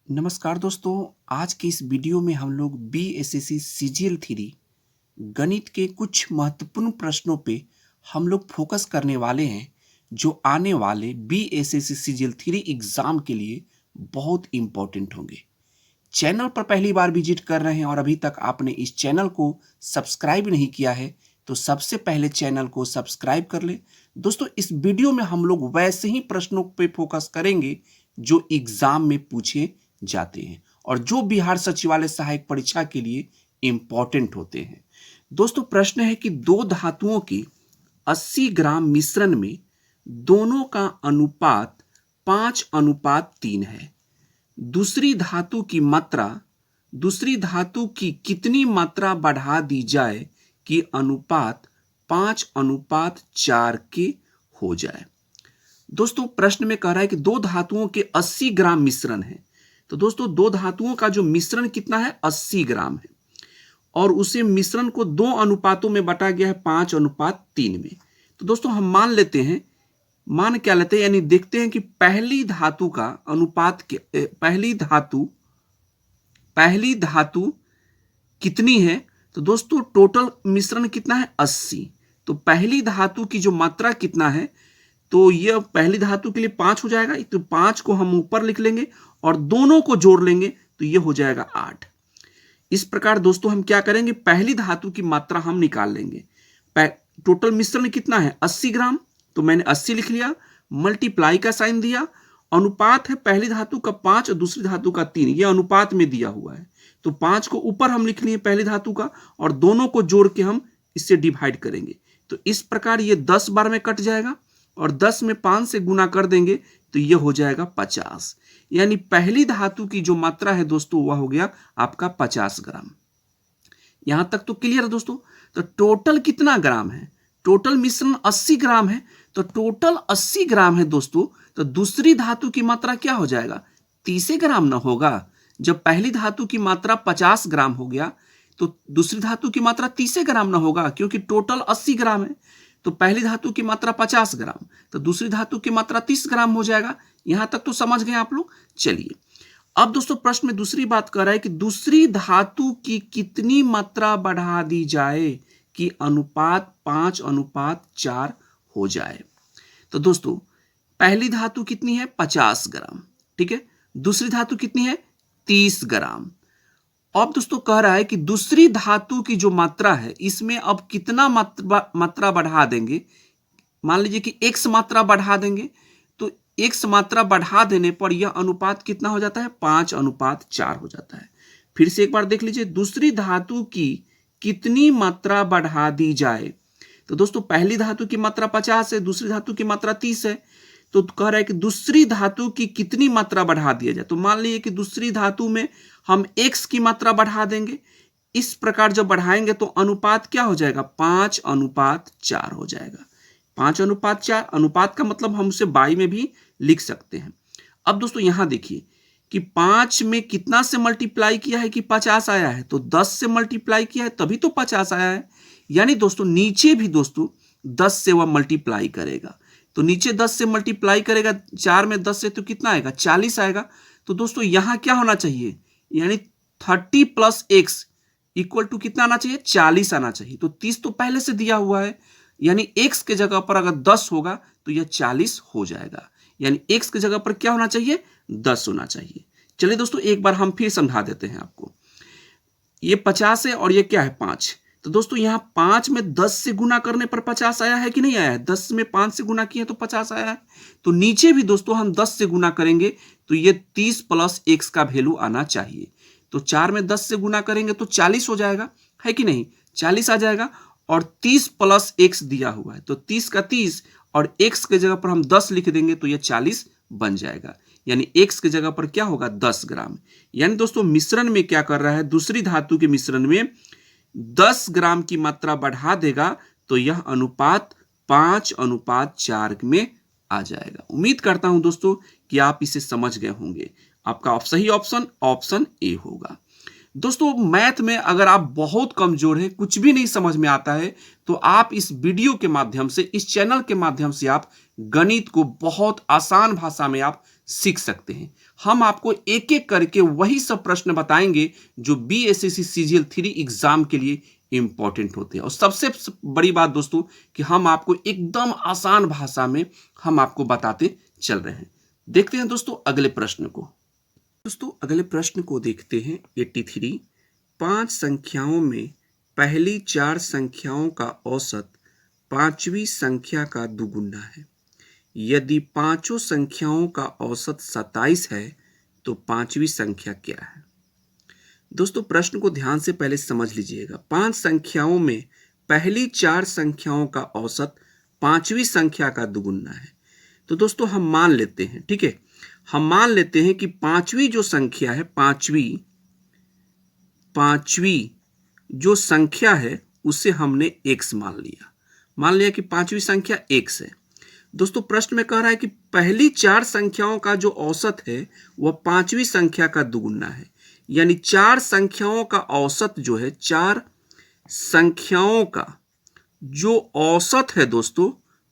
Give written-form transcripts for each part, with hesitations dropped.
नमस्कार दोस्तों। आज के इस वीडियो में हम लोग बीएसएससी सीजीएल थ्री गणित के कुछ महत्वपूर्ण प्रश्नों पे हम लोग फोकस करने वाले हैं जो आने वाले बीएसएससी सीजीएल थ्री एग्जाम के लिए बहुत इम्पोर्टेंट होंगे। चैनल पर पहली बार विजिट कर रहे हैं और अभी तक आपने इस चैनल को सब्सक्राइब नहीं किया है तो सबसे पहले चैनल को सब्सक्राइब कर लें। दोस्तों, इस वीडियो में हम लोग वैसे ही प्रश्नों पे फोकस करेंगे जो एग्जाम में पूछे जाते हैं और जो बिहार सचिवालय सहायक परीक्षा के लिए इंपॉर्टेंट होते हैं। दोस्तों, प्रश्न है कि दो धातुओं की 80 ग्राम मिश्रण में दोनों का अनुपात 5:3 है। दूसरी धातु की कितनी मात्रा बढ़ा दी जाए कि अनुपात 5:4 के हो जाए। दोस्तों, प्रश्न में कह रहा है कि दो धातुओं के 80 ग्राम मिश्रण है। तो दोस्तों, दो धातुओं का जो मिश्रण कितना है 80 ग्राम है और उसे मिश्रण को दो अनुपातों में बांटा गया है 5:3 में। तो दोस्तों, हम मान क्या लेते हैं यानी देखते हैं कि पहली धातु का अनुपात पहली धातु कितनी है। तो दोस्तों, टोटल मिश्रण कितना है 80। तो पहली धातु की जो मात्रा कितना है तो यह पहली धातु के लिए 5 हो जाएगा। तो 5 को हम ऊपर लिख लेंगे और दोनों को जोड़ लेंगे तो यह हो जाएगा 8। इस प्रकार दोस्तों हम क्या करेंगे, पहली धातु की मात्रा हम निकाल लेंगे। टोटल मिश्रण कितना है 80 ग्राम, तो मैंने 80 लिख लिया, मल्टीप्लाई का साइन दिया। अनुपात है पहली धातु का 5 और दूसरी धातु का 3, यह अनुपात में दिया हुआ है। तो 5 को ऊपर हम लिख लिए पहली धातु का और दोनों को जोड़ के हम इससे डिवाइड करेंगे। तो इस प्रकार ये 10 बार में कट जाएगा और 10 में 5 से गुना कर देंगे तो यह हो जाएगा 50। यानी पहली धातु की जो मात्रा है दोस्तों वह हो गया आपका 50 ग्राम। यहां तक तो क्लियर है दोस्तों। तो टोटल कितना ग्राम है, टोटल मिश्रण 80 ग्राम है। तो टोटल 80 ग्राम है दोस्तों। तो दूसरी धातु की मात्रा क्या हो जाएगा 30 ग्राम ना होगा। जब पहली धातु की मात्रा 50 ग्राम हो गया तो दूसरी धातु की मात्रा 30 ग्राम ना होगा, क्योंकि टोटल 80 ग्राम है। तो पहली धातु की मात्रा 50 ग्राम तो दूसरी धातु की मात्रा 30 ग्राम हो जाएगा। यहां तक तो समझ गए आप लोग। चलिए, अब दोस्तों प्रश्न में दूसरी बात कर रहा है कि दूसरी धातु की कितनी मात्रा बढ़ा दी जाए कि अनुपात 5:4 हो जाए। तो दोस्तों, पहली धातु कितनी है 50 ग्राम, ठीक है। दूसरी धातु कितनी है 30 ग्राम। अब दोस्तों कह रहा है कि दूसरी धातु की जो मात्रा है इसमें अब कितना मात्रा बढ़ा देंगे। मान लीजिए कि x मात्रा बढ़ा देंगे तो x मात्रा बढ़ा देने पर यह अनुपात कितना हो जाता है 5:4 हो जाता है। फिर से एक बार देख लीजिए, दूसरी धातु की कितनी मात्रा बढ़ा दी जाए। तो दोस्तों, पहली धातु की मात्रा 50 है, दूसरी धातु की मात्रा 30 है। तो कह रहा है कि दूसरी धातु की कितनी मात्रा बढ़ा दिया जाए। तो मान लीजिए कि दूसरी धातु में हम x की मात्रा बढ़ा देंगे। इस प्रकार जब बढ़ाएंगे तो अनुपात क्या हो जाएगा 5:4 हो जाएगा। 5:4 अनुपात का मतलब हम उसे बाई में भी लिख सकते हैं। अब दोस्तों यहां देखिए कि 5 में कितना से मल्टीप्लाई किया है कि 50 आया है, तो 10 से मल्टीप्लाई किया है तभी तो 50 आया है। यानी दोस्तों नीचे भी दोस्तों 10 से वह मल्टीप्लाई करेगा। तो नीचे 10 से मल्टीप्लाई करेगा, 4 में 10 से तो कितना आएगा 40 आएगा। तो दोस्तों यहां क्या होना चाहिए, यानी 30 + x = कितना आना चाहिए 40 आना चाहिए। तो 30 तो पहले से दिया हुआ है, यानी x के जगह पर अगर 10 होगा तो यह 40 हो जाएगा। यानी x की जगह पर क्या होना चाहिए 10 होना चाहिए। चलिए दोस्तों एक बार हम फिर समझा देते हैं आपको। ये 50 है और ये क्या है 5। तो दोस्तों यहां 5 में 10 से गुना करने पर 50 आया है कि नहीं आया है। 10 में 5 से गुना किए तो 50 आया है। तो नीचे भी दोस्तों हम 10 से गुना करेंगे तो ये 30 + x का वैल्यू आना चाहिए। तो 4 में 10 से गुना करेंगे तो 40 हो जाएगा, है कि नहीं, 40 आ जाएगा। और 30 + x दिया हुआ है तो 30 का 30 और x के जगह पर हम 10 लिख देंगे तो यह 40 बन जाएगा। यानी x की जगह पर क्या होगा 10 ग्राम। यानी दोस्तों मिश्रण में क्या कर रहा है, दूसरी धातु के मिश्रण में 10 ग्राम की मात्रा बढ़ा देगा तो यह अनुपात 5:4 में आ जाएगा। उम्मीद करता हूं दोस्तों कि आप इसे समझ गए होंगे। आपका सही ऑप्शन ए होगा। दोस्तों मैथ में अगर आप बहुत कमजोर हैं, कुछ भी नहीं समझ में आता है, तो आप इस वीडियो के माध्यम से, इस चैनल के माध्यम से आप गणित को बहुत आसान भाषा में आप सीख सकते हैं। हम आपको एक एक करके वही सब प्रश्न बताएंगे जो BSSC CGL 3 एग्जाम के लिए इंपॉर्टेंट होते हैं। और सबसे बड़ी बात दोस्तों कि हम आपको एकदम आसान भाषा में हम आपको बताते चल रहे हैं। देखते हैं दोस्तों अगले प्रश्न को। दोस्तों अगले प्रश्न को देखते हैं 83। 5 संख्याओं में पहली 4 संख्याओं का औसत 5वीं संख्या का दुगुना है। यदि पांचों संख्याओं का औसत 27 है तो 5वीं संख्या क्या है? दोस्तों प्रश्न को ध्यान से पहले समझ लीजिएगा। 5 संख्याओं में पहली 4 संख्याओं का औसत 5वीं संख्या का दुगुना है। तो दोस्तों हम मान लेते हैं, ठीक है, हम मान लेते हैं कि 5वीं जो संख्या है, पांचवी जो संख्या है उसे हमने x मान लिया कि 5वीं संख्या x है। दोस्तों प्रश्न में कह रहा है कि पहली 4 संख्याओं का जो औसत है वह 5वीं संख्या का दुगुना है। यानी 4 संख्याओं का औसत जो है, 4 संख्याओं का जो औसत है दोस्तों,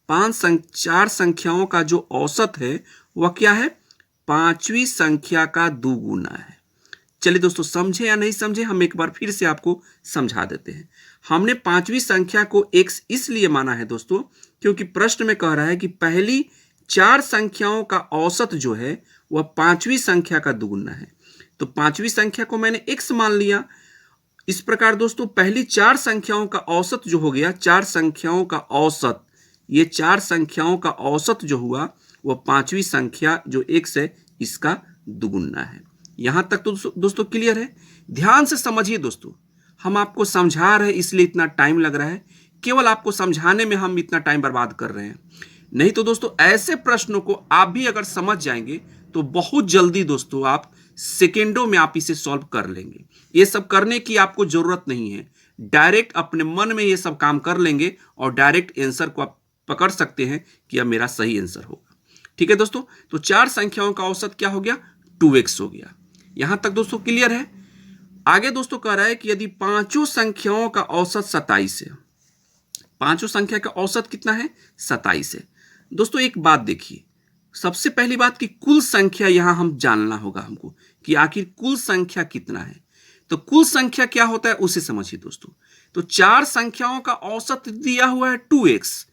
4 संख्याओं का जो औसत है वह क्या है? 5वीं संख्या का दुगुना है। चलिए दोस्तों समझे या नहीं समझे, हम एक बार फिर से आपको समझा देते हैं। हमने 5वीं संख्या को x इसलिए माना है दोस्तों क्योंकि प्रश्न में कह रहा है कि पहली 4 संख्याओं का औसत जो है वह 5वीं संख्या का दुगुना है। तो 5वीं संख्या को मैंने x मान लिया। इस प्रकार दोस्तों पहली 4 संख्याओं का औसत जो हो गया, 4 संख्याओं का औसत, ये 4 संख्याओं का औसत जो हुआ वह 5वीं संख्या जो x है इसका दुगुना है। यहां तक तो दोस्तों क्लियर है? ध्यान से समझिए दोस्तों, हम आपको समझा रहे हैं इसलिए इतना टाइम लग रहा है, केवल आपको समझाने में हम इतना टाइम बर्बाद कर रहे हैं। नहीं तो दोस्तों ऐसे प्रश्नों को आप भी अगर समझ जाएंगे तो बहुत जल्दी दोस्तों आप सेकेंडों में आप इसे सॉल्व कर लेंगे। ये सब करने की आपको जरूरत नहीं है, डायरेक्ट अपने मन में ये सब काम कर लेंगे और डायरेक्ट आंसर को आप पकड़ सकते हैं कि अब मेरा सही आंसर होगा। ठीक है दोस्तों, तो 4 संख्याओं का औसत क्या हो गया? 2x हो गया। यहां तक दोस्तों क्लियर है? आगे दोस्तों कह रहा है कि यदि पांचों संख्याओं का औसत 27 है, पांचों संख्या का औसत कितना है? 27 है। दोस्तों एक बात देखिए, सबसे पहली बात कि कुल संख्या यहां हम जानना होगा हमको कि आखिर कुल संख्या कितना है। तो कुल संख्या क्या होता है उसे समझिए दोस्तों। तो 4 संख्याओं का औसत दिया हुआ है 2x।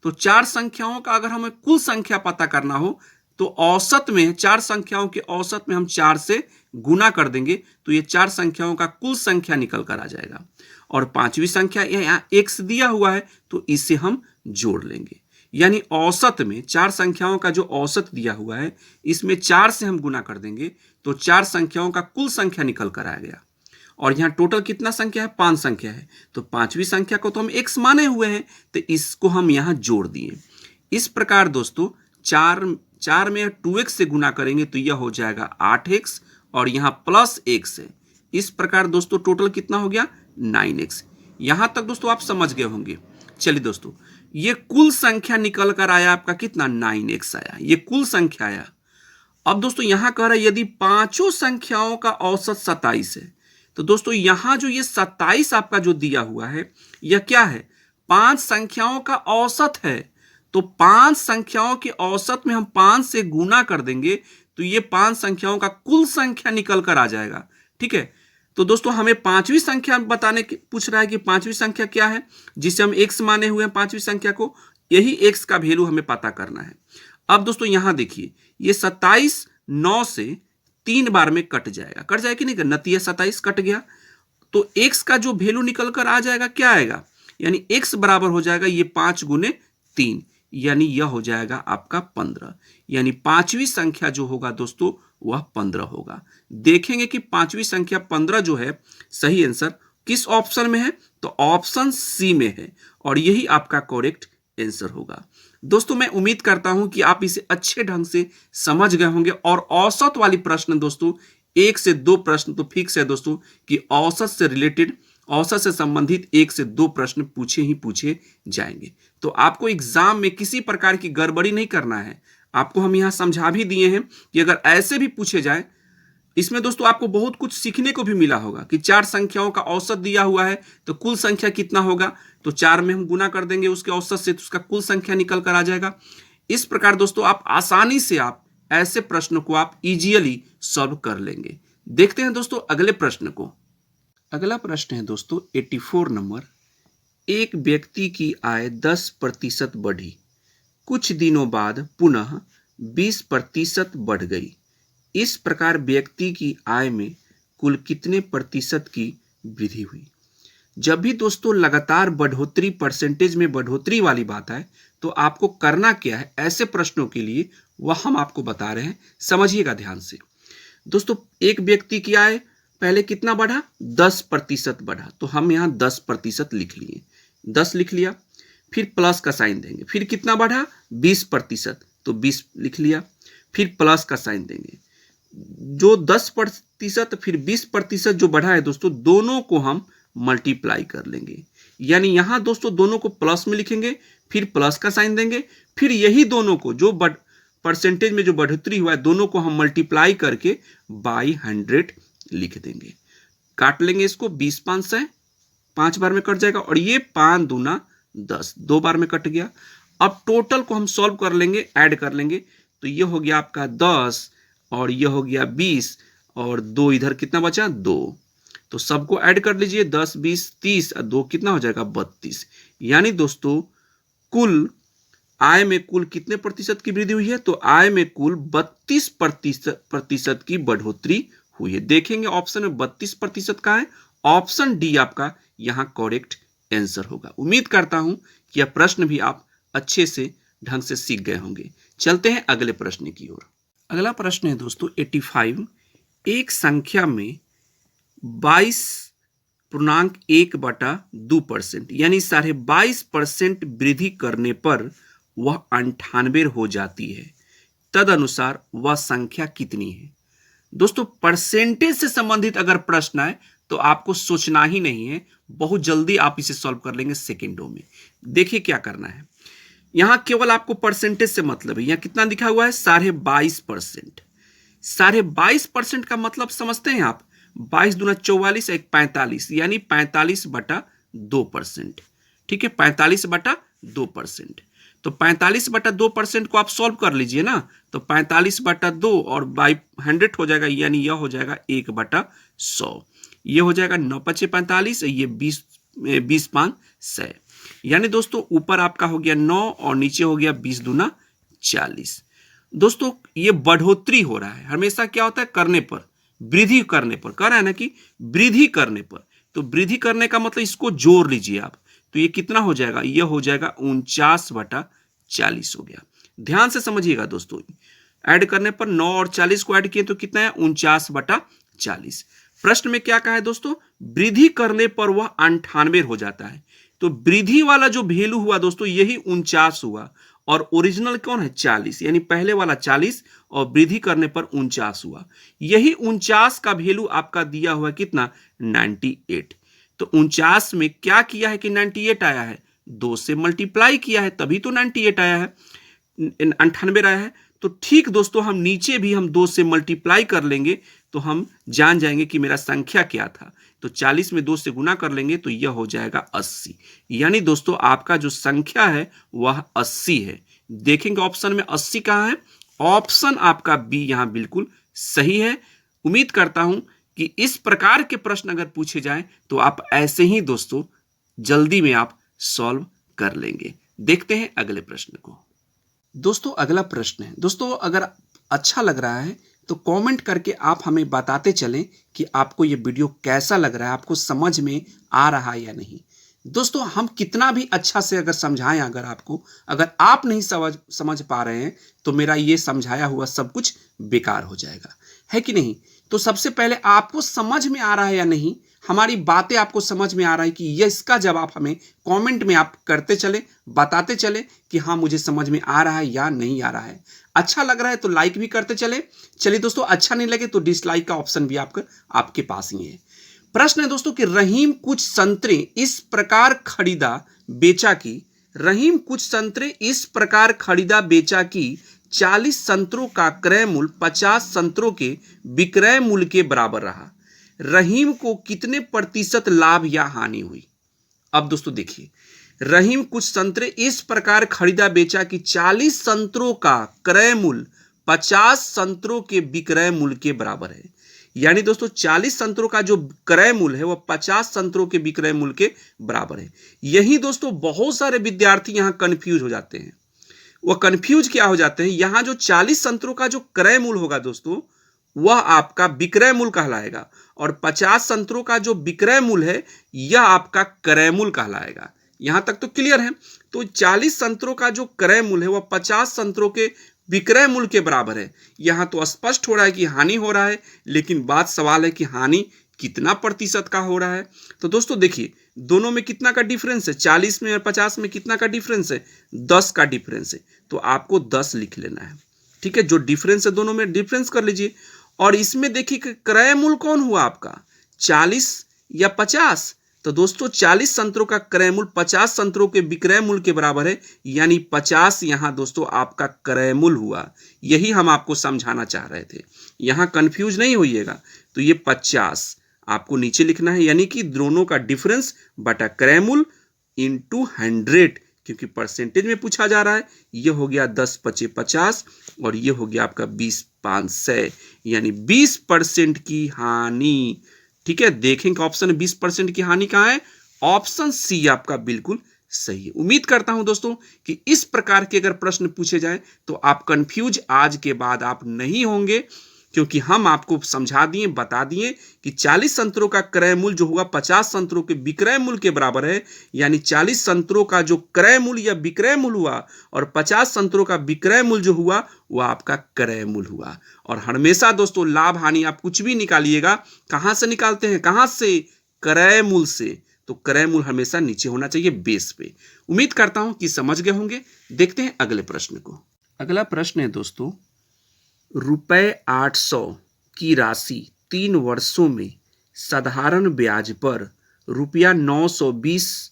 तो 4 संख्याओं का अगर हमें कुल संख्या पता करना हो तो औसत में, 4 संख्याओं के औसत में हम 4 से गुना कर देंगे तो ये 4 संख्याओं का कुल संख्या निकल कर आ जाएगा। और 5वीं संख्या यहाँ x दिया हुआ है तो इसे हम जोड़ लेंगे। यानी औसत में 4 संख्याओं का जो औसत दिया हुआ है इसमें 4 से हम गुना कर देंगे तो 4 संख्याओं का कुल संख्या निकल कर आ गया। और यहाँ टोटल कितना संख्या है? 5 संख्या है। तो 5वीं संख्या को तो हम x माने हुए हैं तो इसको हम यहाँ जोड़ दिए। इस प्रकार दोस्तों 4 में 2x से गुना करेंगे तो यह हो जाएगा 8x और यहाँ प्लस x है। इस प्रकार दोस्तों टोटल कितना हो गया? 9x। यहां तक दोस्तों आप समझ गए होंगे। चलिए दोस्तों ये कुल संख्या निकल कर आया आपका कितना? 9x आया, ये कुल संख्या आया। अब दोस्तों यहां कह रहा है यदि पांचों संख्याओं का औसत 27 है तो दोस्तों यहां जो ये 27 आपका जो दिया हुआ है यह क्या है? 5 संख्याओं का औसत है। तो 5 संख्याओं के औसत में हम 5 से गुना कर देंगे तो ये 5 संख्याओं का कुल संख्या निकल कर आ जाएगा। ठीक है, तो दोस्तों हमें 5वीं संख्या बताने की पूछ रहा है कि 5वीं संख्या क्या है जिसे हम x माने हुए हैं 5वीं संख्या को, यही x का वैल्यू हमें पता करना है। अब दोस्तों यहां देखिए ये 27 9 से 3 बार में कट जाएगा कि नहीं? नतीजा 27 कट गया तो x का जो वैल्यू निकल कर आ जाएगा क्या आएगा? यानी x बराबर हो जाएगा ये 5 गुने 3, यानी यह हो जाएगा आपका 15। यानी 5वीं संख्या जो होगा दोस्तों वह 15 होगा। देखेंगे कि 5वीं संख्या 15 जो है सही आंसर किस ऑप्शन में है? तो ऑप्शन सी में है और यही आपका करेक्ट आंसर होगा। दोस्तों मैं उम्मीद करता हूं कि आप इसे अच्छे ढंग से समझ गए होंगे। और औसत वाली प्रश्न दोस्तों 1 से 2 प्रश्न तो फिक्स है दोस्तों कि औसत से रिलेटेड, औसत से संबंधित 1 से 2 प्रश्न पूछे जाएंगे। तो आपको एग्जाम में किसी प्रकार की गड़बड़ी नहीं करना है। आपको हम यहां समझा भी दिए हैं कि अगर ऐसे भी पूछे जाए, इसमें दोस्तों आपको बहुत कुछ सीखने को भी मिला होगा कि 4 संख्याओं का औसत दिया हुआ है तो कुल संख्या कितना होगा? तो 4 में हम गुना कर देंगे उसके औसत से तो उसका कुल संख्या निकल कर आ जाएगा। इस प्रकार दोस्तों आप आसानी से आप ऐसे प्रश्नों को आप इजीली सॉल्व कर लेंगे। देखते हैं दोस्तों अगले प्रश्न को। अगला प्रश्न है दोस्तों 84 नंबर। एक व्यक्ति की आय 10% बढ़ी, कुछ दिनों बाद पुनः 20% बढ़ गई। इस प्रकार व्यक्ति की आय में कुल कितने प्रतिशत की वृद्धि हुई? जब भी दोस्तों लगातार बढ़ोतरी, परसेंटेज में बढ़ोतरी वाली बात है तो आपको करना क्या है ऐसे प्रश्नों के लिए, वह हम आपको बता रहे हैं, समझिएगा ध्यान से। दोस्तों एक व्यक्ति की आय पहले कितना बढ़ा? 10% बढ़ा, तो हम यहाँ 10% लिख लिए, 10 लिख लिया। फिर प्लस का साइन देंगे। फिर कितना बढ़ा? 20%, तो 20 लिख लिया। फिर प्लस का साइन देंगे। जो 10% फिर 20% जो बढ़ा है दोस्तों, दोनों को हम मल्टीप्लाई कर लेंगे। यानी यहां दोस्तों दोनों को प्लस में लिखेंगे, फिर प्लस का साइन देंगे, फिर यही दोनों को जो परसेंटेज में जो बढ़ोतरी हुआ है दोनों को हम मल्टीप्लाई करके बाई 100 लिख देंगे। काट लेंगे इसको, 20 5 100, 5 बार में कट जाएगा, और ये 5 दूना 10, 2 बार में कट गया। अब टोटल को हम सॉल्व कर लेंगे, ऐड कर लेंगे, तो ये हो गया आपका 10 और ये हो गया 20 और 2 इधर कितना बचा? 2। तो सबको ऐड कर लीजिए, 10 20 30 और 2 कितना हो जाएगा? 32। यानी दोस्तों कुल आय में कुल कितने प्रतिशत की वृद्धि हुई है? तो आय में कुल 32% की बढ़ोतरी हुई है। देखेंगे ऑप्शन में 32% का है, ऑप्शन डी आपका यहां करेक्ट आंसर होगा। उम्मीद करता हूं कि यह प्रश्न भी आप अच्छे से ढंग से सीख गए होंगे। चलते हैं अगले प्रश्न की ओर। अगला प्रश्न है दोस्तों 85। एक संख्या में 22.1/2% यानी 22.5% वृद्धि करने पर वह 98 हो जाती है, तदनुसार वह संख्या कितनी है? दोस्तों परसेंटेज से संबंधित अगर प्रश्न आए तो आपको सोचना ही नहीं है, बहुत जल्दी आप इसे सॉल्व कर लेंगे सेकेंडों में। देखिए क्या करना है, यहां केवल आपको परसेंटेज से मतलब है। यहां कितना लिखा हुआ है? 22.5%। 22.5% का मतलब समझते हैं आप? 22 दूना 44, 1 45, यानी 45/2%। ठीक है, 45/2%। तो 45/2% को आप सॉल्व कर लीजिए ना, तो 45/2 और बाई 100 हो जाएगा, यानी यह हो जाएगा 1/100। ये हो जाएगा 9 5 45, ये 20 5 100। यानी दोस्तों ऊपर आपका हो गया 9 और नीचे हो गया 20 दूना 40। दोस्तों ये बढ़ोतरी हो रहा है, हमेशा क्या होता है? करने पर, वृद्धि करने पर, कह रहा है ना कि वृद्धि करने पर, तो वृद्धि करने का मतलब इसको जोड़ लीजिए आप, तो ये कितना हो जाएगा? ये हो जाएगा 49/40 हो गया। ध्यान से समझिएगा दोस्तों, ऐड करने पर 9 और 40 को ऐड किए तो कितना है? 49/40। प्रश्न में क्या कहा है दोस्तों? वृद्धि करने पर वह 98 हो जाता है। तो वृद्धि वाला जो वैल्यू हुआ दोस्तों यही 49 हुआ, और ओरिजिनल कौन है? 40, यानी पहले वाला 40 और वृद्धि करने पर 49 हुआ। यही 49 का वैल्यू आपका दिया हुआ कितना? 98। तो 49 में क्या किया है कि 98 आया है? 2 से मल्टीप्लाई किया है, तभी तो 98 आया है, 98 आया है। तो ठीक दोस्तों हम नीचे भी हम 2 से मल्टीप्लाई कर लेंगे तो हम जान जाएंगे कि मेरा संख्या क्या था। तो 40 में 2 से गुना कर लेंगे तो यह हो जाएगा 80। यानी दोस्तों आपका जो संख्या है वह 80 है। देखेंगे ऑप्शन में 80 कहाँ है? ऑप्शन आपका बी यहां बिल्कुल सही है। उम्मीद करता हूं कि इस प्रकार के प्रश्न अगर पूछे जाएं तो आप ऐसे ही दोस्तों जल्दी में आप सॉल्व कर लेंगे। देखते हैं अगले प्रश्न को। दोस्तों अगला प्रश्न है, दोस्तों अगर अच्छा लग रहा है तो कमेंट करके आप हमें बताते चलें कि आपको ये वीडियो कैसा लग रहा है, आपको समझ में आ रहा है या नहीं। दोस्तों हम कितना भी अच्छा से अगर समझाएं, अगर आप नहीं समझ पा रहे हैं तो मेरा ये समझाया हुआ सब कुछ बेकार हो जाएगा, है कि नहीं? तो सबसे पहले आपको समझ में आ रहा है या नहीं, हमारी बातें आपको समझ में आ रहा है कि ये, इसका जवाब हमें कमेंट में आप करते चले, बताते चले कि हाँ मुझे समझ में आ रहा है या नहीं आ रहा है। अच्छा लग रहा है तो लाइक भी करते चले। चलिए दोस्तों, अच्छा नहीं लगे तो डिसलाइक का ऑप्शन भी आपके पास ही है। प्रश्न है दोस्तों कि रहीम कुछ संतरे इस प्रकार खरीदा बेचा की, रहीम कुछ संतरे इस प्रकार खरीदा बेचा की 40 संतरों का क्रय मूल्य 50 संतरों के विक्रय मूल्य के बराबर रहा। रहीम को कितने प्रतिशत लाभ या हानि हुई? अब दोस्तों देखिए, रहीम कुछ संतरे इस प्रकार खरीदा बेचा कि 40 संतरों का क्रय मूल्य 50 संतरों के विक्रय मूल्य के बराबर है। यानी दोस्तों 40 संतरों का जो क्रय मूल्य है वह 50 संतरों के विक्रय मूल्य के बराबर है। यही दोस्तों बहुत सारे विद्यार्थी यहां कंफ्यूज हो जाते हैं। वह कंफ्यूज क्या हो जाते हैं, यहां जो 40 संतरों का जो क्रय मूल्य होगा दोस्तों वह आपका विक्रय मूल्य कहलाएगा, और 50 संतरों का जो विक्रय मूल्य है यह आपका क्रय मूल्य कहलाएगा। यहां तक तो क्लियर है। तो 40 संतरों का जो क्रय मूल्य है वह 50 संतरों के विक्रय मूल्य के बराबर है। यहां तो स्पष्ट हो रहा है कि हानि हो रहा है, लेकिन बात सवाल है कि हानि कितना प्रतिशत का हो रहा है। तो दोस्तों देखिए दोनों में कितना का डिफरेंस है, 40 में और 50 में कितना का डिफरेंस है, 10 का डिफरेंस है। तो आपको 10 लिख लेना है, ठीक है। जो डिफरेंस है दोनों में डिफरेंस कर लीजिए। और इसमें देखिए क्रय मूल्य कौन हुआ आपका, 40 या 50। तो दोस्तों 40 संतरों का क्रय मूल्य 50 संतरों के विक्रय मूल्य के बराबर है, यानी 50 यहां दोस्तों आपका क्रय मूल्य हुआ। यही हम आपको समझाना चाह रहे थे, यहां कंफ्यूज नहीं होइएगा। तो ये 50 आपको नीचे लिखना है, यानी कि दोनों का डिफरेंस बटा क्रय मूल्य इंटू 100, क्योंकि परसेंटेज में पूछा जा रहा है। ये हो गया 10 × 5 = 50 और ये हो गया आपका 20 × 5 = 100, यानी 20% की हानि। ठीक है, देखेंगे ऑप्शन 20% की हानि कहां है, ऑप्शन सी आपका बिल्कुल सही है। उम्मीद करता हूं दोस्तों कि इस प्रकार के अगर प्रश्न पूछे जाए तो आप कंफ्यूज आज के बाद आप नहीं होंगे, क्योंकि हम आपको समझा दिए, बता दिए कि 40 संतरों का क्रय मूल्य जो होगा 50 संतरों के विक्रय मूल्य के बराबर है। यानी 40 संतरों का जो क्रय मूल्य या विक्रय मूल्य हुआ और 50 संतरों का विक्रय मूल्य जो हुआ वह आपका क्रय मूल्य हुआ। और हमेशा दोस्तों लाभ हानि आप कुछ भी निकालिएगा, कहां से निकालते हैं, कहां से, क्रय मूल्य से। तो क्रय मूल्य हमेशा नीचे होना चाहिए बेस पे। उम्मीद करता हूं कि समझ गए होंगे। देखते हैं अगले प्रश्न को। अगला प्रश्न है दोस्तों, ₹800 की राशि 3 वर्षों में साधारण ब्याज पर ₹920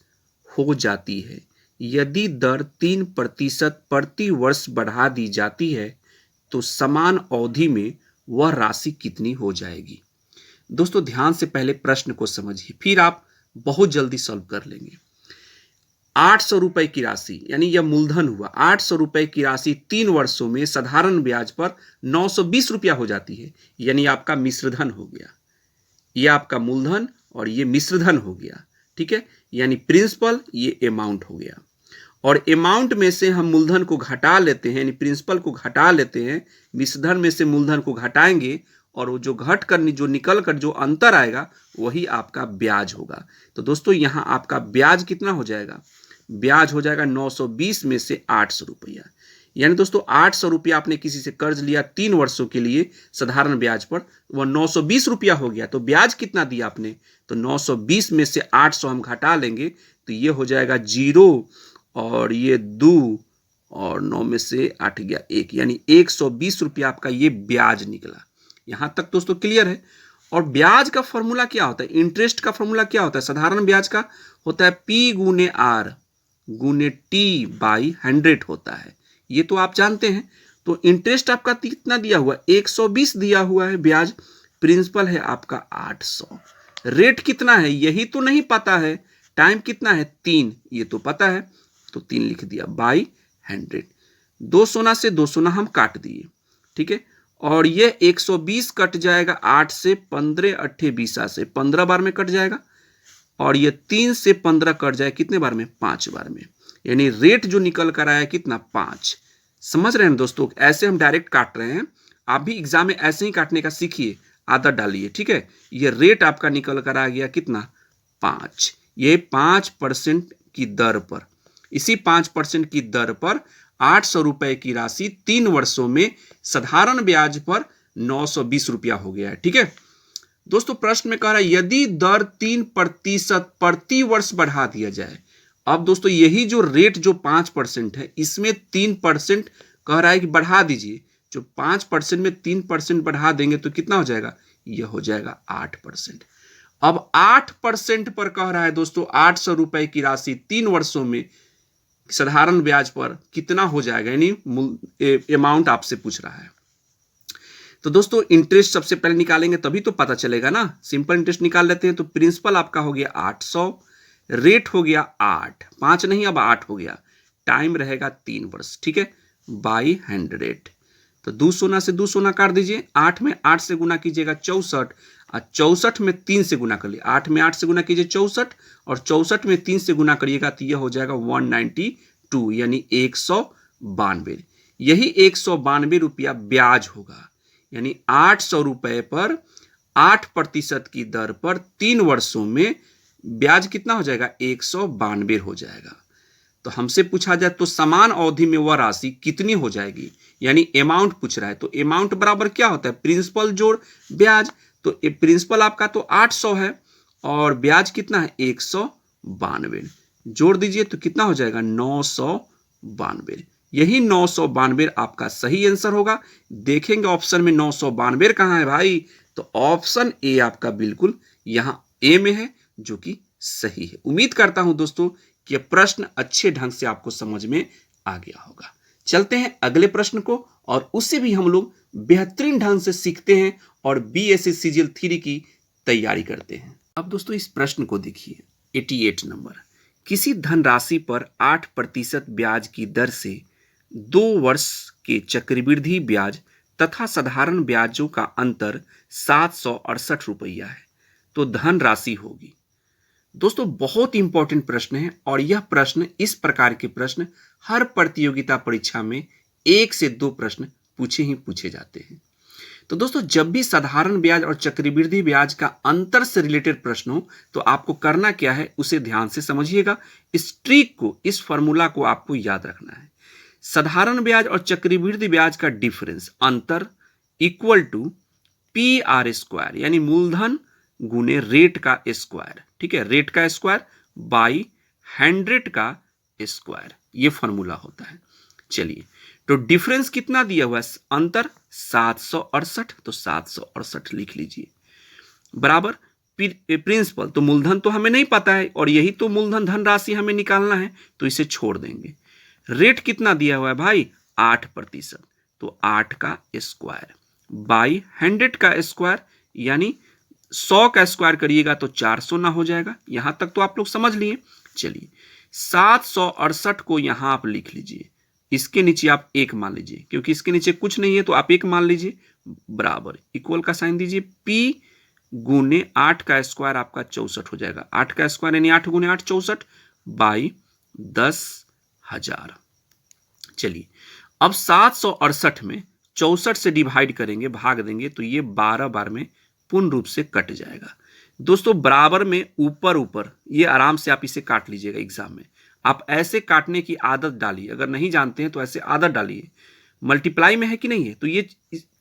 हो जाती है। यदि दर 3% प्रति वर्ष बढ़ा दी जाती है तो समान अवधि में वह राशि कितनी हो जाएगी। दोस्तों ध्यान से पहले प्रश्न को समझिए, फिर आप बहुत जल्दी सॉल्व कर लेंगे। 800 रुपए की राशि, यानी यह मूलधन हुआ, 800 रुपए की राशि 3 वर्षों में साधारण ब्याज पर 920 रुपया हो जाती है। यानी आपका मिश्रधन हो गया, यह आपका मूलधन और ये मिश्रधन हो गया। ठीक है, यानी प्रिंसिपल ये अमाउंट हो गया, और अमाउंट में से हम मूलधन को घटा लेते हैं, यानी प्रिंसिपल को घटा लेते हैं, मिश्रधन में से मूलधन को घटाएंगे और वो जो घट कर जो निकल कर जो अंतर आएगा वही आपका ब्याज होगा। तो दोस्तों यहां आपका ब्याज कितना हो जाएगा, ब्याज हो जाएगा 920 में से 800 रुपया। यानी दोस्तों 800 रुपया आपने किसी से कर्ज लिया 3 वर्षों के लिए साधारण ब्याज पर, वह 920 रुपया हो गया। तो ब्याज कितना दिया आपने, तो 920 में से 800 हम घटा लेंगे तो ये हो जाएगा 0 और ये 2 और 9 में से 8 गया 1, यानी 120 रुपया आपका ये ब्याज निकला। यहां तक दोस्तों क्लियर है। और ब्याज का फॉर्मूला क्या होता है, इंटरेस्ट का फॉर्मूला क्या होता है, साधारण ब्याज का होता है P × R × T/100 होता है। ये तो आप जानते हैं। तो इंटरेस्ट आपका कितना दिया हुआ, 120 दिया हुआ है ब्याज, प्रिंसिपल है आपका 800, रेट कितना है यही तो नहीं पता है, टाइम कितना है 3 ये तो पता है, तो 3 लिख दिया /100। 2 सोना से 2 सोना हम काट दिए, ठीक है। और ये 120 कट जाएगा 8 से, 15 8 20 से 15 बार में कट जाएगा, और ये 3 से 15 कट जाए कितने बार में, 5 बार में। यानी रेट जो निकल कर आया कितना, 5। समझ रहे हैं दोस्तों, ऐसे हम डायरेक्ट काट रहे हैं, आप भी एग्जाम में ऐसे ही काटने का सीखिए, आदत डालिए, ठीक है। ये रेट आपका निकल कर आ गया कितना, 5। ये 5% की दर पर, इसी 5% की दर पर 800 रुपए की राशि 3 वर्षों में साधारण ब्याज पर 920 रुपया हो गया है, ठीक है। दोस्तों प्रश्न में कह रहा है यदि दर 3% प्रति वर्ष बढ़ा दिया जाए। अब दोस्तों यही जो रेट जो 5% है इसमें 3% कह रहा है कि बढ़ा दीजिए, जो 5% में 3% बढ़ा देंगे तो कितना हो जाएगा, यह हो जाएगा 8%। अब 8% पर कह रहा है दोस्तों 800 रुपए की राशि 3 वर्षों में साधारण ब्याज पर कितना हो जाएगा, यानी अमाउंट आपसे पूछ रहा है। तो दोस्तों इंटरेस्ट सबसे पहले निकालेंगे तभी तो पता चलेगा ना, सिंपल इंटरेस्ट निकाल लेते हैं। तो प्रिंसिपल आपका हो गया 800, रेट हो गया 8, 5 नहीं अब 8 हो गया, टाइम रहेगा 3 वर्ष, ठीक है, /100। तो 2 शून्य से 2 शून्य काट दीजिए, 8 में 8 से गुना कीजिएगा 64, और 64 में 3 से गुना कर लिए, 8 में 8 से गुना कीजिए 64, और 64 में 3 से गुना करिएगा तो यह हो जाएगा 192, यानी 192। यही 192 रुपया ब्याज होगा, यानी 800 रुपए पर 8% की दर पर 3 वर्षों में ब्याज कितना हो जाएगा, 192 हो जाएगा। तो हमसे पूछा जाए तो समान अवधि में वह राशि कितनी हो जाएगी, यानी अमाउंट पूछ रहा है। तो अमाउंट बराबर क्या होता है, प्रिंसिपल जोड़ ब्याज। तो प्रिंसिपल आपका तो 800 है और ब्याज कितना है, 192। जोड़ दीजिए तो कितना हो जाएगा, 992। यही 992 आपका सही आंसर होगा। देखेंगे ऑप्शन में 992 कहां है भाई, तो ऑप्शन ए आपका बिल्कुल यहां ए में है, जो कि सही है। उम्मीद करता हूं दोस्तों कि यह प्रश्न अच्छे ढंग से आपको समझ में आ गया होगा। चलते हैं अगले प्रश्न को, और उसे भी हम लोग बेहतरीन ढंग से सीखते हैं और बीएससी सीजीएल 3 की तैयारी करते हैं। अब दोस्तों इस प्रश्न को देखिए, 88 नंबर। किसी धनराशि पर 8% ब्याज की दर से 2 वर्ष के चक्रवृद्धि ब्याज तथा साधारण ब्याजों का अंतर 768 रुपया है, तो धनराशि होगी। दोस्तों बहुत इंपॉर्टेंट प्रश्न है, और यह प्रश्न, इस प्रकार के प्रश्न हर प्रतियोगिता परीक्षा में 1 से 2 प्रश्न पूछे जाते हैं। तो दोस्तों जब भी साधारण ब्याज और चक्रवृद्धि ब्याज का अंतर से रिलेटेड प्रश्न हो तो आपको करना क्या है, उसे ध्यान से समझिएगा। इस ट्रिक को, इस फॉर्मूला को आपको याद रखना है। साधारण ब्याज और चक्रवृद्धि ब्याज का डिफरेंस, अंतर, इक्वल टू PR², यानी मूलधन गुने रेट का स्क्वायर। ठीक है, रेट का स्क्वायर बाई 100 का स्क्वायर, ये फॉर्मूला होता है। चलिए, तो डिफरेंस कितना दिया हुआ है, अंतर 768, तो 768 लिख लीजिए, बराबर प्रिंसिपल, तो मूलधन तो हमें नहीं पता है और यही तो मूलधन धनराशि हमें निकालना है, तो इसे छोड़ देंगे। रेट कितना दिया हुआ है भाई, 8%, तो 8 का स्क्वायर बाई 100 का स्क्वायर, यानी 100 का स्क्वायर करिएगा तो 400 ना हो जाएगा। यहां तक तो आप लोग समझ लिए। चलिए, 768 को यहां आप लिख लीजिए, इसके नीचे आप 1 मान लीजिए, क्योंकि इसके नीचे कुछ नहीं है तो आप 1 मान लीजिए, बराबर इक्वल का साइन दीजिए, P गुने 8 का स्क्वायर आपका 64 हो जाएगा। 8 का स्क्वायर यानी 8 गुने 8 64 बाई 10,000। चलिए, अब 768 में 64 से डिवाइड करेंगे, भाग देंगे, तो ये 12 बार में पूर्ण रूप से कट जाएगा। दोस्तों बराबर में ऊपर ऊपर, ये आराम से आप इसे काट लीजिएगा एग्जाम में। आप ऐसे काटने की आदत डालिए, अगर नहीं जानते हैं तो ऐसे आदत डालिए। मल्टीप्लाई में है कि नहीं है, तो ये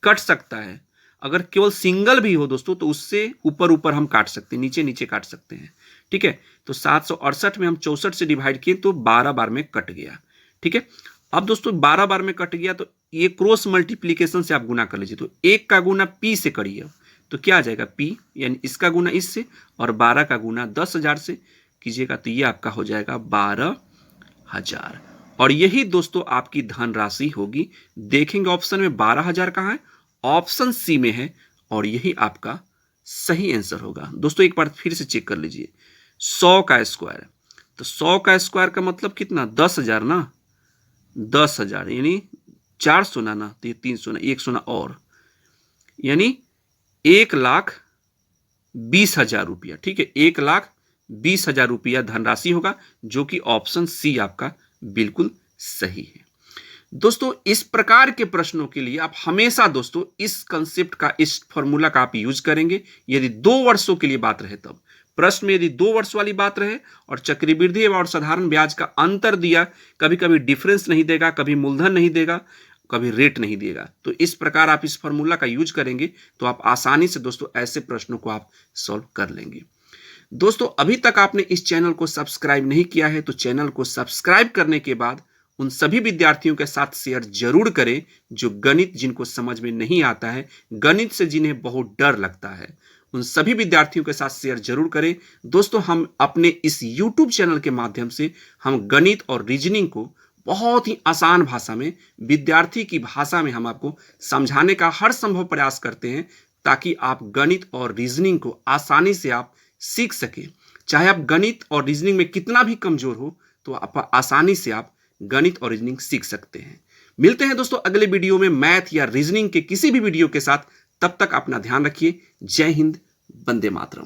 कट सकता है। अगर केवल सिंगल भी हो दोस्तों तो उससे ऊपर ऊपर हम काट सकते हैं, नीचे नीचे काट सकते हैं। ठीक है, तो 768 में हम 64 से डिवाइड किए तो 12 बार में कट गया। ठीक है, अब दोस्तों 12 बार में कट गया तो ये क्रॉस मल्टीप्लीकेशन से आप गुना कर लीजिए, तो 1 का गुना P से करिए, तो क्या आ जाएगा, P यानी इसका गुना इससे, और 12 का गुना 10,000 से कीजिएगा तो ये आपका हो जाएगा 12,000। और यही दोस्तों आपकी धनराशि होगी। देखेंगे ऑप्शन में 12,000 कहाँ है, ऑप्शन सी में है, और यही आपका सही आंसर होगा। दोस्तों एक बार फिर से चेक कर लीजिए, 100 का स्क्वायर, तो 100 का स्क्वायर का मतलब कितना, 10,000 ना, 10,000 यानी 400 ना, तो ये 300 ना, 100 ना, और यानी 1,20,000 रुपया। ठीक है, 1,20,000 रुपया धनराशि होगा, जो कि ऑप्शन सी आपका बिल्कुल सही है। दोस्तों इस प्रकार के प्रश्नों के लिए आप हमेशा दोस्तों इस कंसेप्ट का, इस फॉर्मूला का आप यूज करेंगे। यदि 2 वर्षों के लिए बात रहे तब, प्रश्न में यदि 2 वर्ष वाली बात रहे और चक्रवृद्धि और साधारण ब्याज का अंतर दिया, कभी कभी डिफरेंस नहीं देगा, कभी मूलधन नहीं देगा, कभी रेट नहीं देगा, तो इस प्रकार आप इस फॉर्मूला का यूज करेंगे तो आप आसानी से दोस्तों ऐसे प्रश्नों को आप सॉल्व कर लेंगे। दोस्तों अभी तक आपने इस चैनल को सब्सक्राइब नहीं किया है तो चैनल को सब्सक्राइब करने के बाद उन सभी विद्यार्थियों के साथ शेयर जरूर करें जो गणित जिनको समझ में नहीं आता है, गणित से जिन्हें बहुत डर लगता है, उन सभी विद्यार्थियों के साथ शेयर जरूर करें। दोस्तों हम अपने इस YouTube चैनल के माध्यम से हम गणित और रीजनिंग को बहुत ही आसान भाषा में, विद्यार्थी की भाषा में हम आपको समझाने का हर संभव प्रयास करते हैं, ताकि आप गणित और रीजनिंग को आसानी से आप सीख सके। चाहे आप गणित और रीजनिंग में कितना भी कमजोर हो तो आप आसानी से आप गणित और रीजनिंग सीख सकते हैं। मिलते हैं दोस्तों अगले वीडियो में मैथ या रीजनिंग के किसी भी वीडियो के साथ। तब तक अपना ध्यान रखिए। जय हिंद, वंदे मातरम।